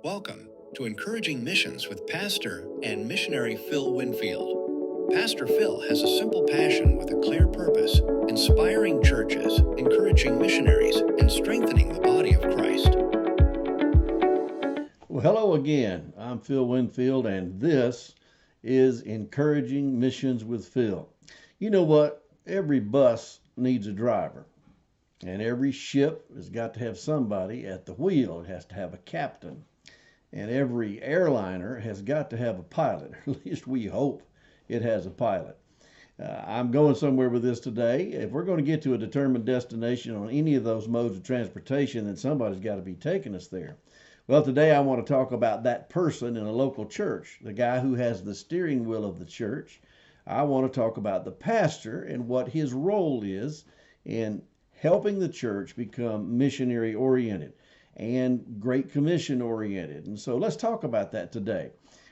Welcome to Encouraging Missions with Pastor and Missionary Phil Winfield. Pastor Phil has a simple passion with a clear purpose, inspiring churches, encouraging missionaries, and strengthening the body of Christ. Well, hello again. I'm Phil Winfield, and this is Encouraging Missions with Phil. You know what? Every bus needs a driver, and every ship has got to have somebody at the wheel. It has to have a captain, and every airliner has got to have a pilot. At least we hope it has a pilot. I'm going somewhere with this today. If we're going to get to a determined destination on any of those modes of transportation, then somebody's got to be taking us there. Well, today I want to talk about that person in a local church, the guy who has the steering wheel of the church. I want to talk about the pastor and what his role is in helping the church become missionary oriented and Great Commission oriented. And so let's talk about that today.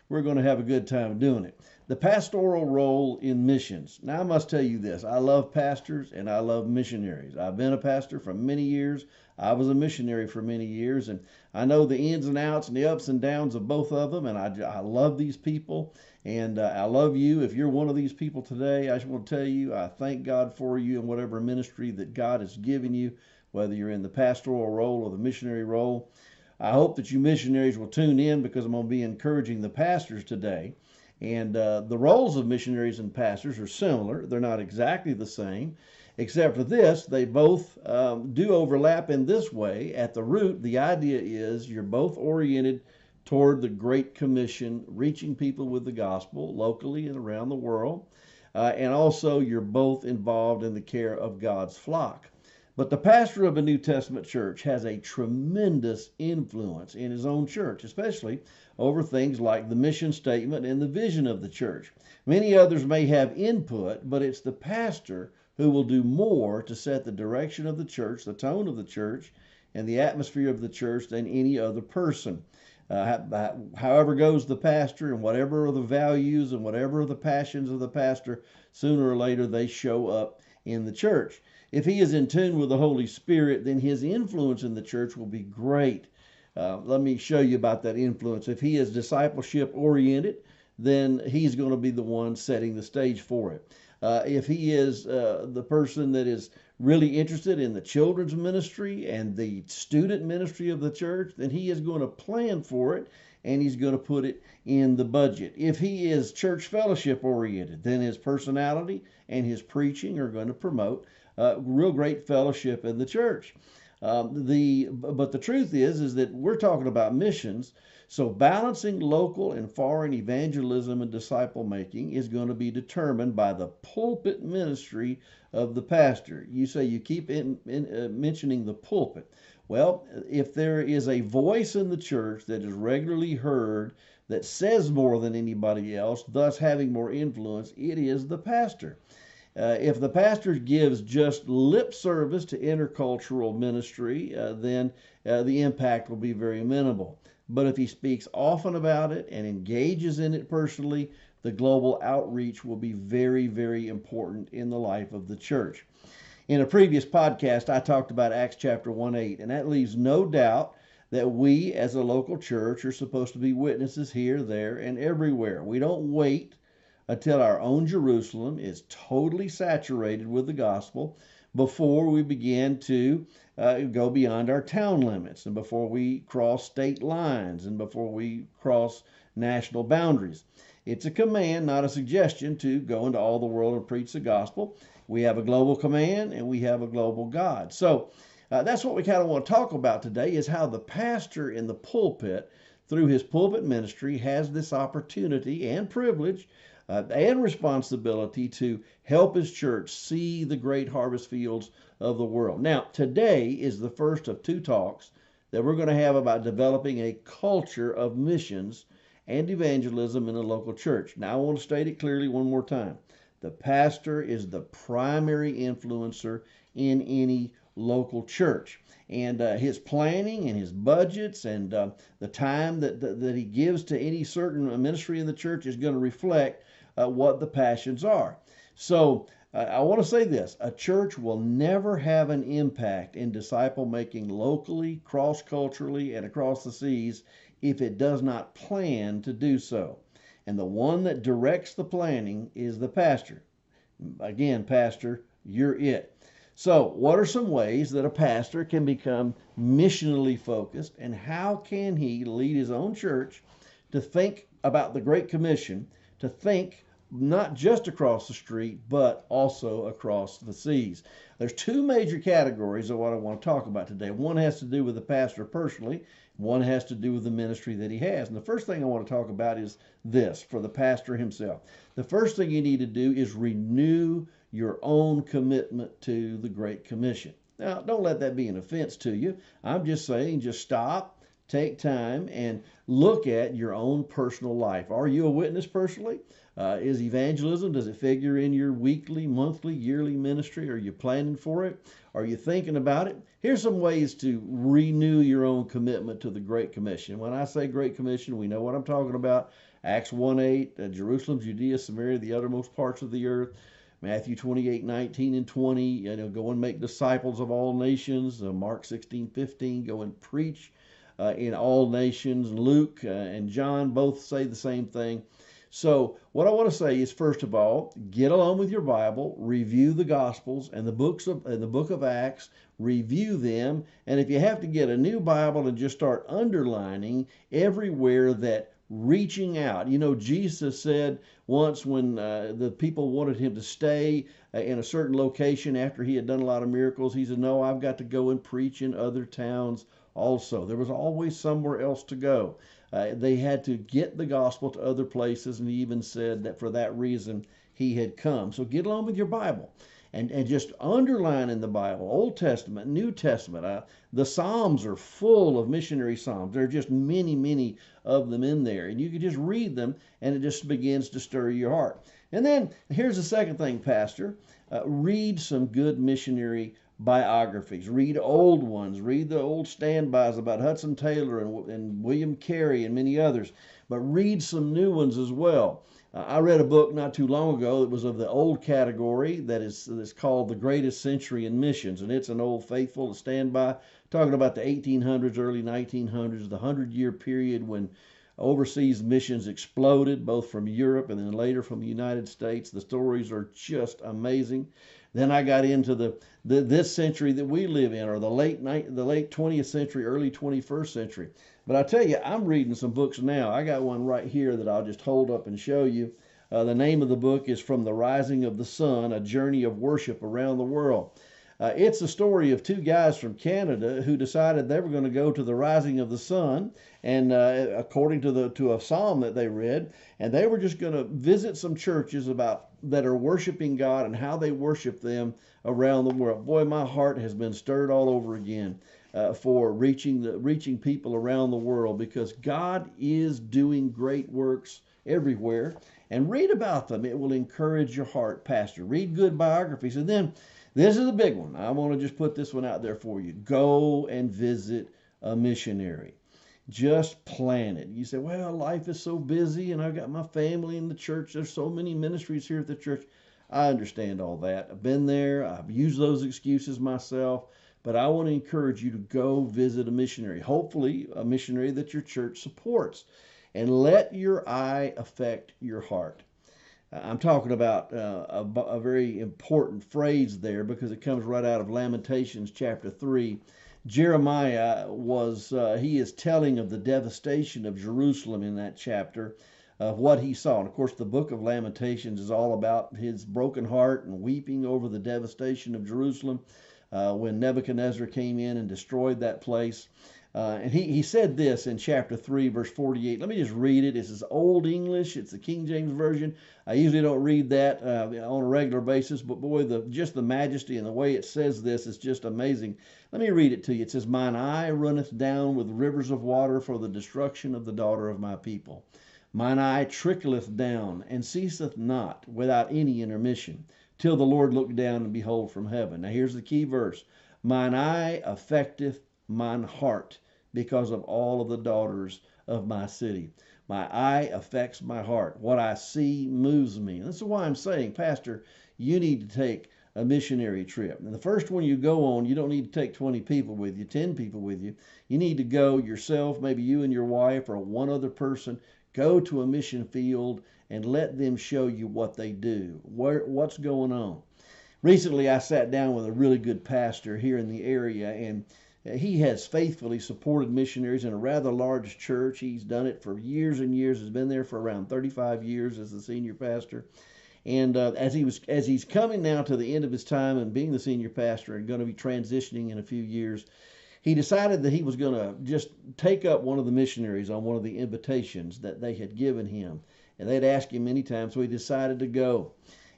We're going to have a good time doing it. The pastoral role in missions. Now, I must tell you this. I love pastors and I love missionaries. I've been a pastor for many years. I was a missionary for many years, and I know the ins and outs and the ups and downs of both of them, and I love these people, and I love you. If you're one of these people today, I just want to tell you I thank God for you in whatever ministry that God has given you, whether you're in the pastoral role or the missionary role. I hope that you missionaries will tune in because I'm going to be encouraging the pastors today. And the roles of missionaries and pastors are similar. They're not exactly the same, except for this, they both do overlap in this way. At the root, the idea is you're both oriented toward the Great Commission, reaching people with the gospel locally and around the world. And also, you're both involved in the care of God's flock. But the pastor of a New Testament church has a tremendous influence in his own church, especially over things like the mission statement and the vision of the church. Many others may have input, but it's the pastor who will do more to set the direction of the church, the tone of the church, and the atmosphere of the church than any other person. However goes the pastor, and whatever are the values and whatever are the passions of the pastor, sooner or later they show up in the church. If he is in tune with the Holy Spirit, then his influence in the church will be great. Let me show you about that influence. If he is discipleship oriented, then he's going to be the one setting the stage for it. If he is the person that is really interested in the children's ministry and the student ministry of the church, then he is going to plan for it and he's going to put it in the budget. If he is church fellowship oriented, then his personality and his preaching are going to promote real great fellowship in the church. But the truth is that we're talking about missions. So balancing local and foreign evangelism and disciple making is going to be determined by the pulpit ministry of the pastor. You say you keep mentioning the pulpit. Well, if there is a voice in the church that is regularly heard that says more than anybody else, thus having more influence, it is the pastor. If the pastor gives just lip service to intercultural ministry, then the impact will be very minimal. But if he speaks often about it and engages in it personally, the global outreach will be very, very important in the life of the church. In a previous podcast, I talked about Acts chapter 1:8, and that leaves no doubt that we as a local church are supposed to be witnesses here, there, and everywhere. We don't wait until our own Jerusalem is totally saturated with the gospel before we begin to go beyond our town limits and before we cross state lines and before we cross national boundaries. It's a command, not a suggestion, to go into all the world and preach the gospel. We have a global command and we have a global God. So that's what we kind of want to talk about today, is how the pastor in the pulpit, through his pulpit ministry, has this opportunity and privilege and responsibility to help his church see the great harvest fields of the world. Now, today is the first of two talks that we're going to have about developing a culture of missions and evangelism in a local church. Now, I want to state it clearly one more time. The pastor is the primary influencer in any local church. And his planning and his budgets and the time that he gives to any certain ministry in the church is going to reflect what the passions are. So I want to say this: a church will never have an impact in disciple making locally, cross culturally, and across the seas if it does not plan to do so. And the one that directs the planning is the pastor. Again, pastor, you're it. So, what are some ways that a pastor can become missionally focused, and how can he lead his own church to think about the Great Commission, to think not just across the street, but also across the seas? There's two major categories of what I want to talk about today. One has to do with the pastor personally, one has to do with the ministry that he has. And the first thing I want to talk about is this for the pastor himself. The first thing you need to do is renew your own commitment to the Great Commission. Now, don't let that be an offense to you. I'm just saying, just stop, take time, and look at your own personal life. Are you a witness personally? Is evangelism, does it figure in your weekly, monthly, yearly ministry? Are you planning for it? Are you thinking about it? Here's some ways to renew your own commitment to the Great Commission. When I say Great Commission, we know what I'm talking about. Acts 1:8, Jerusalem, Judea, Samaria, the uttermost parts of the earth. Matthew 28:19 and 20, go and make disciples of all nations. Mark 16:15, go and preach in all nations. Luke and John both say the same thing. So what I want to say is, first of all, get along with your Bible, review the Gospels and the book of Acts, review them, and if you have to get a new Bible and just start underlining everywhere that reaching out. Jesus said once when the people wanted him to stay in a certain location after he had done a lot of miracles, he said, "No, I've got to go and preach in other towns also." There was always somewhere else to go. They had to get the gospel to other places, and he even said that for that reason he had come. So get along with your Bible and just underline in the Bible, Old Testament, New Testament. The Psalms are full of missionary Psalms. There are just many, many of them in there. And you can just read them, and it just begins to stir your heart. And then here's the second thing, Pastor. Read some good missionary biographies. Read old ones. Read the old standbys about Hudson Taylor and William Carey and many others. But read some new ones as well. I read a book not too long ago that was of the old category that's called The Greatest Century in Missions. And it's an old faithful to stand by, talking about the 1800s, early 1900s, the 100-year period when overseas missions exploded, both from Europe and then later from the United States. The stories are just amazing. Then I got into this century that we live in, or the late 20th century, early 21st century. But I tell you, I'm reading some books now. I got one right here that I'll just hold up and show you. The name of the book is From the Rising of the Sun, A Journey of Worship Around the World. It's the story of two guys from Canada who decided they were going to go to the rising of the sun, and according to a psalm that they read, and they were just going to visit some churches that are worshiping God and how they worship them around the world. Boy, my heart has been stirred all over again for reaching people around the world, because God is doing great works everywhere. And read about them. It will encourage your heart, Pastor. Read good biographies. And then this is a big one. I want to just put this one out there for you. Go and visit a missionary. Just plan it. You say, well, life is so busy and I've got my family in the church. There's so many ministries here at the church. I understand all that. I've been there. I've used those excuses myself. But I want to encourage you to go visit a missionary. Hopefully a missionary that your church supports. And let your eye affect your heart. I'm talking about a very important phrase there, because it comes right out of Lamentations chapter 3. Jeremiah he is telling of the devastation of Jerusalem in that chapter, of what he saw. And of course, the book of Lamentations is all about his broken heart and weeping over the devastation of Jerusalem when Nebuchadnezzar came in and destroyed that place. And he said this in chapter 3, verse 48. Let me just read it. This is Old English. It's the King James Version. I usually don't read that on a regular basis, but boy, just the majesty and the way it says this is just amazing. Let me read it to you. It says, "Mine eye runneth down with rivers of water for the destruction of the daughter of my people. Mine eye trickleth down and ceaseth not without any intermission, till the Lord look down and behold from heaven." Now here's the key verse. "Mine eye affecteth mine heart, because of all of the daughters of my city. My eye affects my heart. What I see moves me. And this is why I'm saying, Pastor, you need to take a missionary trip. And the first one you go on, you don't need to take 20 people with you, 10 people with you. You need to go yourself, maybe you and your wife or one other person. Go to a mission field and let them show you what they do, what's going on. Recently, I sat down with a really good pastor here in the area, and he has faithfully supported missionaries in a rather large church. He's done it for years and years. Has been there for around 35 years as the senior pastor. And as he's coming now to the end of his time and being the senior pastor and going to be transitioning in a few years, he decided that he was going to just take up one of the missionaries on one of the invitations that they had given him. And they'd asked him many times, so he decided to go.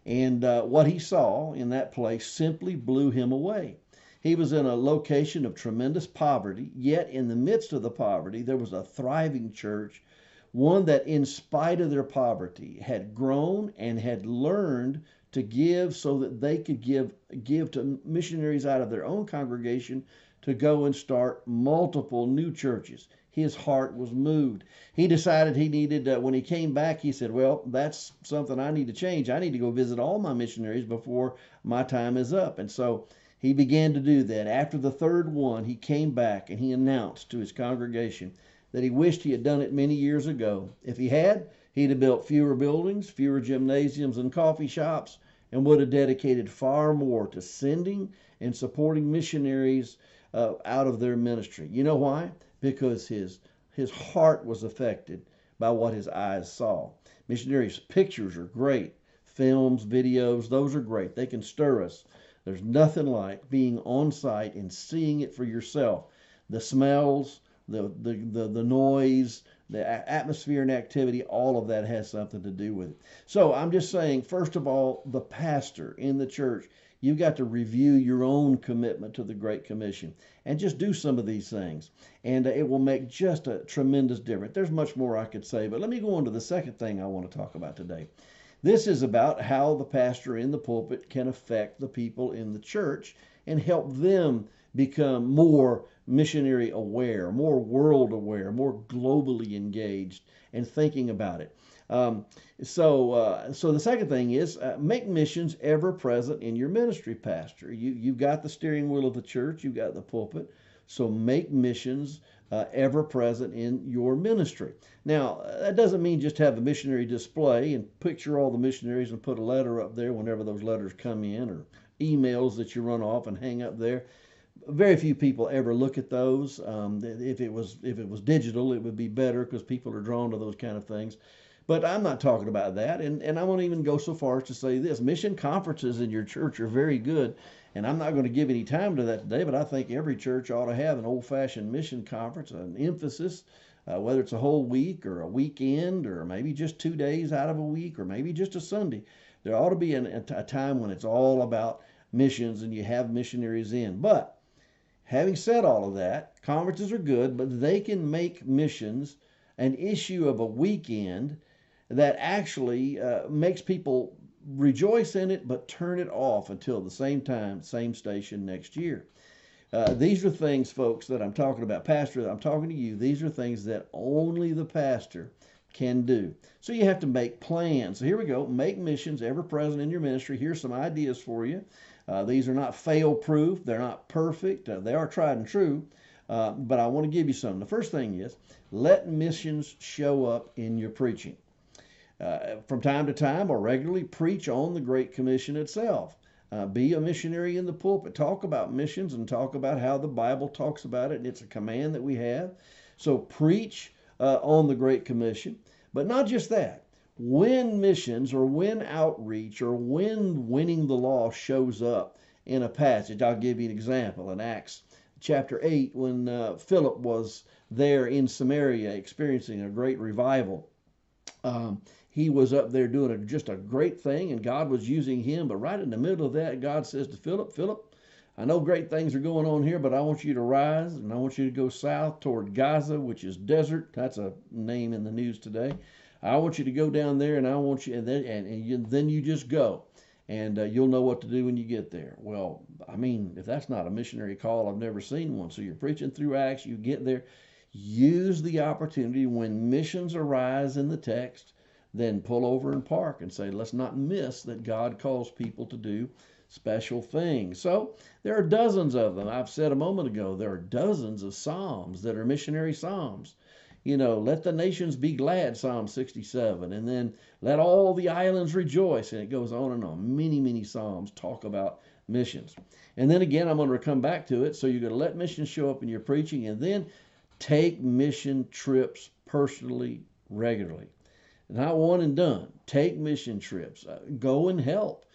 And what he saw in that place simply blew him away. He was in a location of tremendous poverty, yet in the midst of the poverty, there was a thriving church, one that in spite of their poverty had grown and had learned to give so that they could give to missionaries out of their own congregation to go and start multiple new churches. His heart was moved. He decided he needed, when he came back, he said, well, that's something I need to change. I need to go visit all my missionaries before my time is up. And so he began to do that. After the third one, he came back and he announced to his congregation that he wished he had done it many years ago. If he had, he'd have built fewer buildings, fewer gymnasiums and coffee shops, and would have dedicated far more to sending and supporting missionaries out of their ministry. You know why? Because his heart was affected by what his eyes saw. Missionaries' pictures are great. Films, videos, those are great. They can stir us. There's nothing like being on site and seeing it for yourself. The smells, the noise, the atmosphere and activity, all of that has something to do with it. So I'm just saying, first of all, the pastor in the church, you've got to review your own commitment to the Great Commission and just do some of these things. And it will make just a tremendous difference. There's much more I could say, but let me go on to the second thing I want to talk about today. This is about how the pastor in the pulpit can affect the people in the church and help them become more missionary aware, more world aware, more globally engaged and thinking about it. So the second thing is make missions ever present in your ministry, pastor. You've got the steering wheel of the church, you've got the pulpit, so make missions ever present in your ministry. Now, that doesn't mean just have a missionary display and picture all the missionaries and put a letter up there whenever those letters come in, or emails that you run off and hang up there. Very few people ever look at those. If it was digital, it would be better because people are drawn to those kind of things. But I'm not talking about that, and I won't even go so far as to say this. Mission conferences in your church are very good, and I'm not going to give any time to that today, but I think every church ought to have an old-fashioned mission conference, an emphasis, whether it's a whole week or a weekend or maybe just 2 days out of a week or maybe just a Sunday. There ought to be a time when it's all about missions and you have missionaries in. But having said all of that, conferences are good, but they can make missions an issue of a weekend that actually makes people rejoice in it, but turn it off until the same time, same station next year. These are things, folks, that I'm talking about. Pastor, I'm talking to you. These are things that only the pastor can do. So you have to make plans. So here we go. Make missions ever present in your ministry. Here's some ideas for you. These are not fail-proof. They're not perfect. They are tried and true. But I want to give you some. The first thing is, let missions show up in your preaching. From time to time or regularly, preach on the Great Commission itself. Be a missionary in the pulpit. Talk about missions and talk about how the Bible talks about it, and it's a command that we have. So preach on the Great Commission. But not just that. When missions or when outreach or when winning the lost shows up in a passage, I'll give you an example. In Acts chapter 8, when Philip was there in Samaria experiencing a great revival, he was up there doing just a great thing, and God was using him. But right in the middle of that, God says to Philip, Philip, I know great things are going on here, but I want you to rise, and I want you to go south toward Gaza, which is desert. That's a name in the news today. I want you to go down there, and I want you, and then you just go. and you'll know what to do when you get there. Well, I mean, if that's not a missionary call, I've never seen one. So you're preaching through Acts, you get there, use the opportunity when missions arise in the text, then pull over and park and say, let's not miss that God calls people to do special things. So there are dozens of them. I've said a moment ago, there are dozens of Psalms that are missionary Psalms. You know, let the nations be glad, Psalm 67, and then let all the islands rejoice. And it goes on and on. Many, many Psalms talk about missions. And then again, I'm going to come back to it. So you're going to let missions show up in your preaching, and then take mission trips personally, regularly. Not one and done. Take mission trips. Go and help.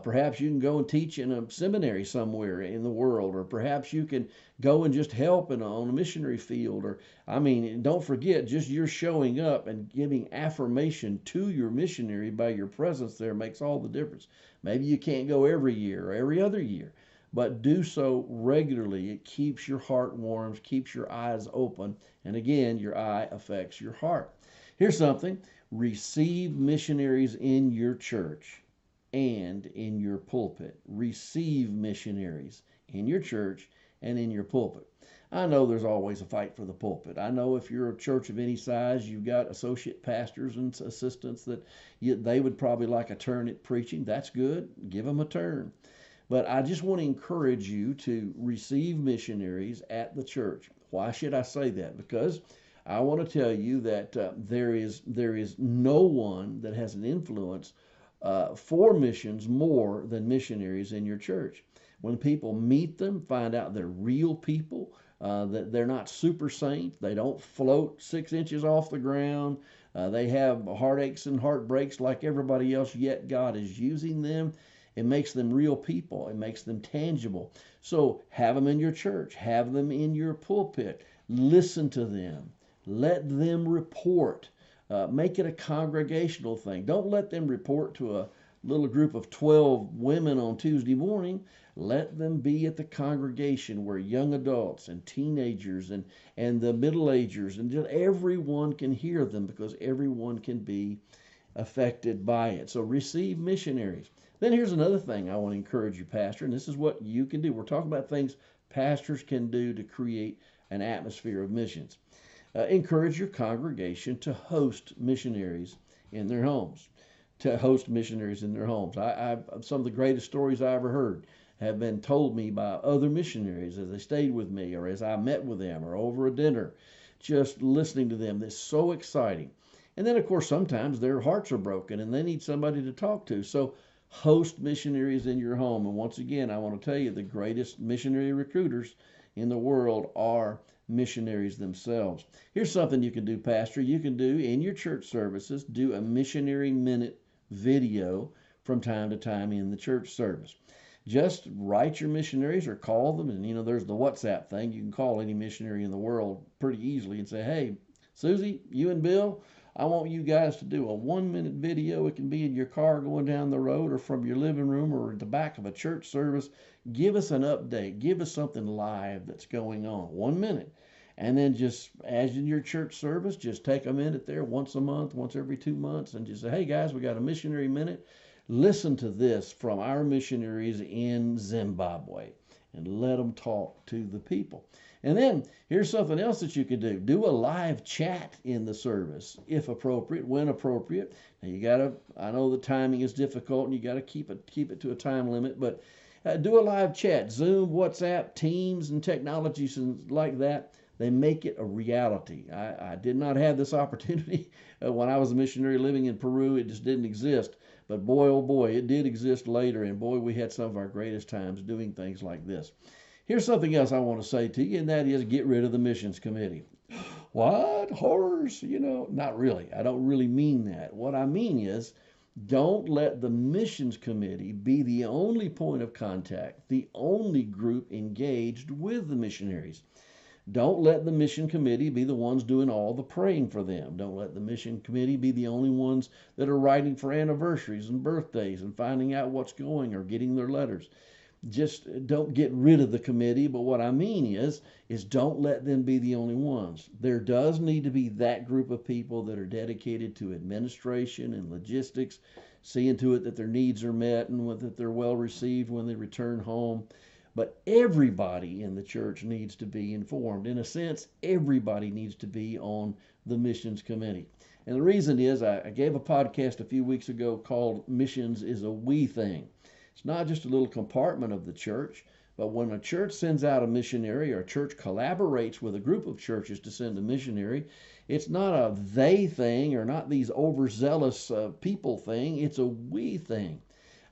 Perhaps you can go and teach in a seminary somewhere in the world, or perhaps you can go and just help on a missionary field. Or, I mean, don't forget, just your showing up and giving affirmation to your missionary by your presence there makes all the difference. Maybe you can't go every year or every other year, but do so regularly. It keeps your heart warm, keeps your eyes open, and again, your eye affects your heart. Here's something. Receive missionaries in your church and in your pulpit. Receive missionaries in your church and in your pulpit. I know there's always a fight for the pulpit. I know if you're a church of any size, you've got associate pastors and assistants that they would probably like a turn at preaching. That's good. Give them a turn. But I just want to encourage you to receive missionaries at the church. Why should I say that? Because I want to tell you that there is no one that has an influence for missions more than missionaries in your church. When people meet them, find out they're real people, that they're not super saints, they don't float 6 inches off the ground, they have heartaches and heartbreaks like everybody else, yet God is using them. It makes them real people. It makes them tangible. So have them in your church. Have them in your pulpit. Listen to them. Let them report. Make it a congregational thing. Don't let them report to a little group of 12 women on Tuesday morning. Let them be at the congregation where young adults and teenagers and the middle-agers and just everyone can hear them, because everyone can be affected by it. So receive missionaries. Then here's another thing I want to encourage you, Pastor, and this is what you can do. We're talking about things pastors can do to create an atmosphere of missions. Encourage your congregation to host missionaries in their homes. To host missionaries in their homes. Some of the greatest stories I ever heard have been told me by other missionaries as they stayed with me, or as I met with them, or over a dinner. Just listening to them, it's so exciting. And then, of course, sometimes their hearts are broken and they need somebody to talk to. So host missionaries in your home. And once again, I want to tell you, the greatest missionary recruiters in the world are missionaries themselves. Here's something you can do, Pastor. You can do in your church services, do a missionary minute video from time to time in the church service. Just write your missionaries or call them. And, there's the WhatsApp thing. You can call any missionary in the world pretty easily and say, hey, Susie, you and Bill, I want you guys to do a 1-minute video. It can be in your car going down the road, or from your living room, or at the back of a church service. Give us an update. Give us something live that's going on. 1 minute. And then just, as in your church service, just take a minute there once a month, once every 2 months, and just say, hey guys, we got a missionary minute. Listen to this from our missionaries in Zimbabwe, and let them talk to the people. And then here's something else that you can do. Do a live chat in the service, if appropriate, when appropriate. Now I know the timing is difficult and you got to keep it to a time limit, but do a live chat. Zoom, WhatsApp, Teams, and technologies like that. They make it a reality. I did not have this opportunity when I was a missionary living in Peru. It just didn't exist. But boy, oh boy, it did exist later. And boy, we had some of our greatest times doing things like this. Here's something else I want to say to you, and that is get rid of the missions committee. What? Horrors? Not really. I don't really mean that. What I mean is, don't let the missions committee be the only point of contact, the only group engaged with the missionaries. Don't let the mission committee be the ones doing all the praying for them. Don't let the mission committee be the only ones that are writing for anniversaries and birthdays and finding out what's going or getting their letters. just don't get rid of the committee. But what I mean is don't let them be the only ones. There does need to be that group of people that are dedicated to administration and logistics, seeing to it that their needs are met and that they're well received when they return home. But everybody in the church needs to be informed. In a sense, everybody needs to be on the missions committee. And the reason is I gave a podcast a few weeks ago called Missions is a We Thing. It's not just a little compartment of the church, but when a church sends out a missionary or a church collaborates with a group of churches to send a missionary, it's not a they thing or not these overzealous people thing. It's a we thing.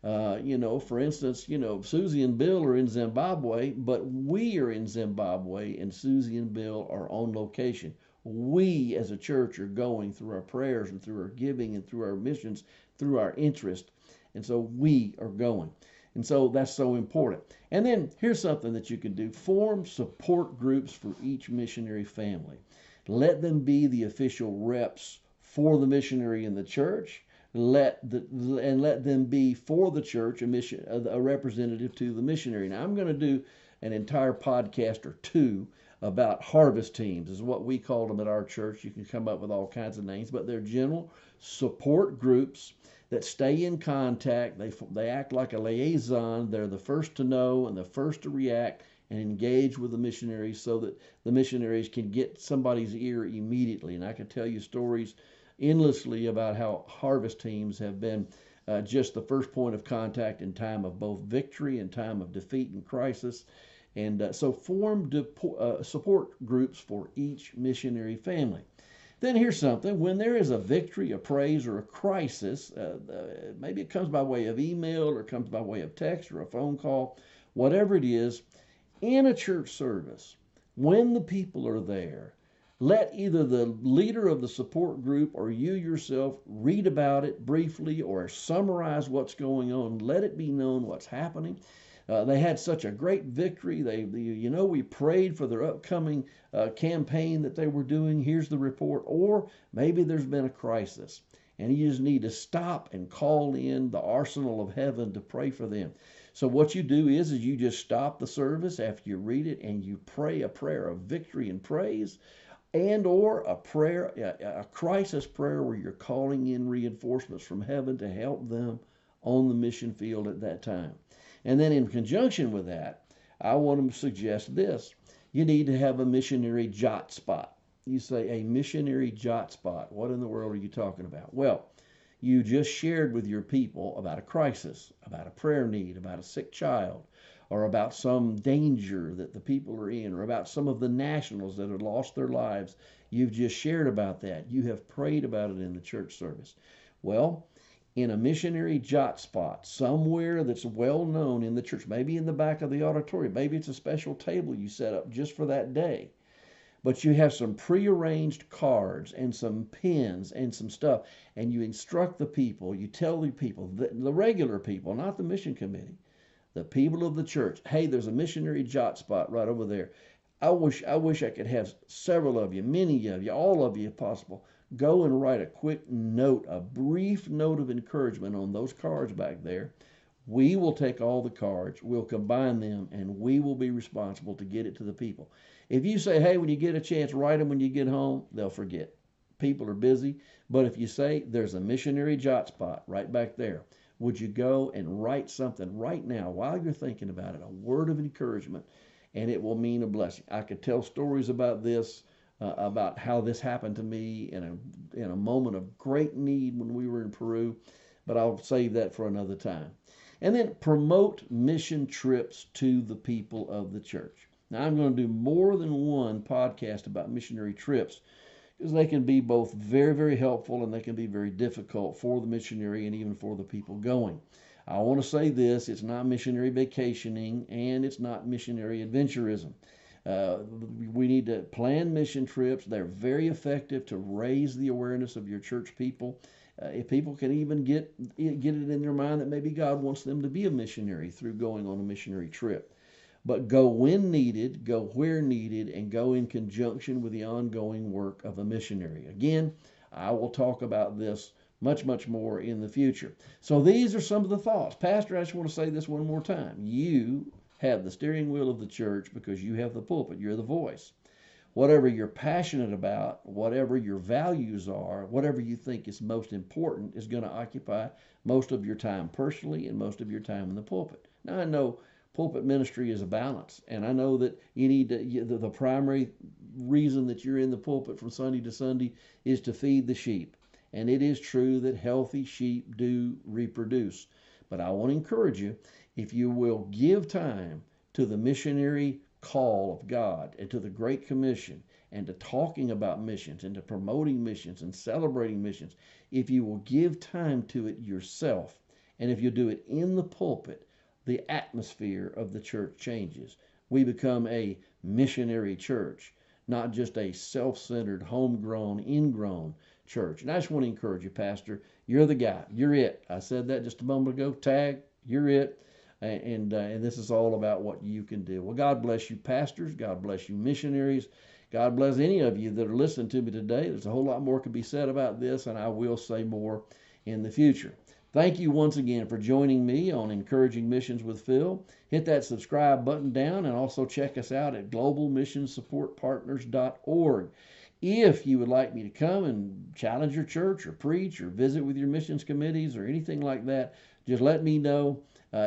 For instance, Susie and Bill are in Zimbabwe, but we are in Zimbabwe and Susie and Bill are on location. We as a church are going through our prayers and through our giving and through our missions, through our interest. And so we are going. And so that's so important. And then here's something that you can do. Form support groups for each missionary family. Let them be the official reps for the missionary in the church. Let them be for the church a representative to the missionary. Now I'm going to do an entire podcast or two about harvest teams, is what we call them at our church. You can come up with all kinds of names, but they're general support groups that stay in contact. They act like a liaison. They're the first to know and the first to react and engage with the missionaries so that the missionaries can get somebody's ear immediately. And I can tell you stories endlessly about how harvest teams have been just the first point of contact in time of both victory and time of defeat and crisis. And so form support groups for each missionary family. Then here's something. When there is a victory, a praise, or a crisis, maybe it comes by way of email or comes by way of text or a phone call, whatever it is, in a church service, when the people are there, let either the leader of the support group or you yourself read about it briefly or summarize what's going on. Let it be known what's happening. They had such a great victory. We prayed for their upcoming campaign that they were doing. Here's the report. Or maybe there's been a crisis, and you just need to stop and call in the arsenal of heaven to pray for them. So what you do is you just stop the service after you read it, and you pray a prayer of victory and praise, and or a crisis prayer where you're calling in reinforcements from heaven to help them on the mission field at that time. And then in conjunction with that, I want to suggest this. You need to have a missionary jot spot. You say a missionary jot spot. What in the world are you talking about? Well, you just shared with your people about a crisis, about a prayer need, about a sick child, or about some danger that the people are in, or about some of the nationals that have lost their lives. You've just shared about that. You have prayed about it in the church service. Well, in a missionary jot spot, somewhere that's well known in the church, maybe in the back of the auditorium, maybe it's a special table you set up just for that day. But you have some prearranged cards and some pens and some stuff, and you instruct the people, you tell the people, the regular people, not the mission committee, the people of the church, hey, there's a missionary jot spot right over there. I wish I could have several of you, many of you, all of you if possible. Go and write a quick note, a brief note of encouragement on those cards back there. We will take all the cards, we'll combine them, and we will be responsible to get it to the people. If you say, hey, when you get a chance, write them when you get home, they'll forget. People are busy. But if you say, there's a missionary jot spot right back there, would you go and write something right now while you're thinking about it, a word of encouragement, and it will mean a blessing. I could tell stories about this, about how this happened to me in a moment of great need when we were in Peru, but I'll save that for another time. And then promote mission trips to the people of the church. Now, I'm going to do more than one podcast about missionary trips because they can be both very, very helpful and they can be very difficult for the missionary and even for the people going. I want to say this, it's not missionary vacationing and it's not missionary adventurism. We need to plan mission trips. They're very effective to raise the awareness of your church people. If people can even get it in their mind that maybe God wants them to be a missionary through going on a missionary trip. But go when needed, go where needed, and go in conjunction with the ongoing work of a missionary. Again, I will talk about this much, much more in the future. So these are some of the thoughts. Pastor, I just want to say this one more time. You have the steering wheel of the church because you have the pulpit. You're the voice. Whatever you're passionate about, whatever your values are, whatever you think is most important is going to occupy most of your time personally and most of your time in the pulpit. Now, I know pulpit ministry is a balance, and I know that you need to, the primary reason that you're in the pulpit from Sunday to Sunday is to feed the sheep. And it is true that healthy sheep do reproduce. But I want to encourage you, if you will give time to the missionary call of God and to the Great Commission and to talking about missions and to promoting missions and celebrating missions, if you will give time to it yourself and if you do it in the pulpit, the atmosphere of the church changes. We become a missionary church, not just a self-centered, homegrown, ingrown church. And I just want to encourage you, Pastor, you're the guy. You're it. I said that just a moment ago. Tag, you're it. And this is all about what you can do. Well, God bless you, pastors. God bless you, missionaries. God bless any of you that are listening to me today. There's a whole lot more could be said about this, and I will say more in the future. Thank you once again for joining me on Encouraging Missions with Phil. Hit that subscribe button down and also check us out at globalmissionsupportpartners.org. If you would like me to come and challenge your church or preach or visit with your missions committees or anything like that, just let me know.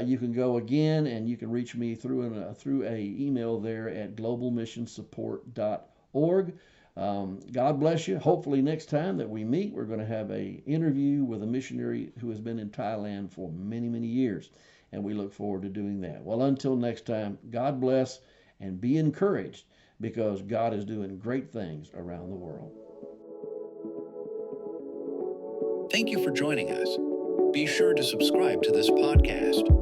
You can go again and you can reach me through a email there at globalmissionssupport.org. God bless you. Hopefully next time that we meet, we're going to have an interview with a missionary who has been in Thailand for many, many years. And we look forward to doing that. Well, until next time, God bless and be encouraged because God is doing great things around the world. Thank you for joining us. Be sure to subscribe to this podcast.